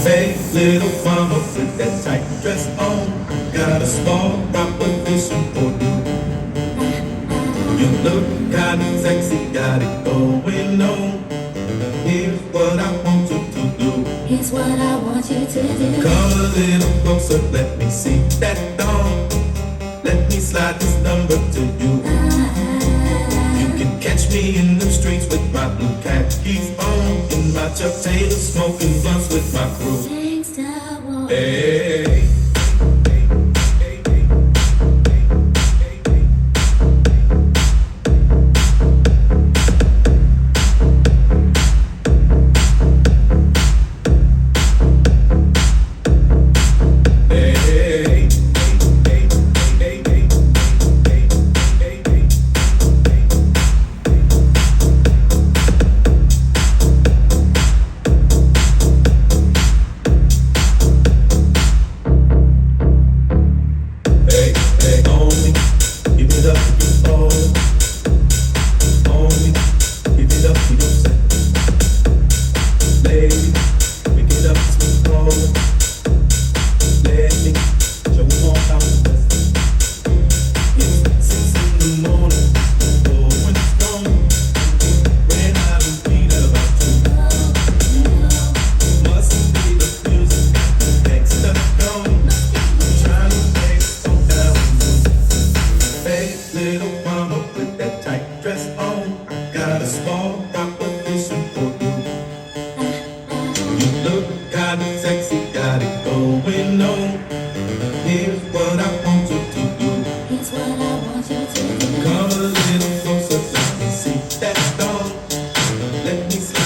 Hey, little mama with that tight dress on. Got a small proposition for you. You look kinda sexy, got it going on. Here's what I want you to do. Here's what I want you to do. Come a little closer, let me see that thong. Let me slide this number to you. You can catch me in the streets with my blue khakis on. In my Chuck Taylor, smoking blunts with my crew. Gangsta boy. Hey. Little mama with that tight dress on. I got a small proposition for you. You look kinda sexy, got it going on. Here's what I want you to do. Here's what I want you to do. Come a little closer, let me see that thong. Let me see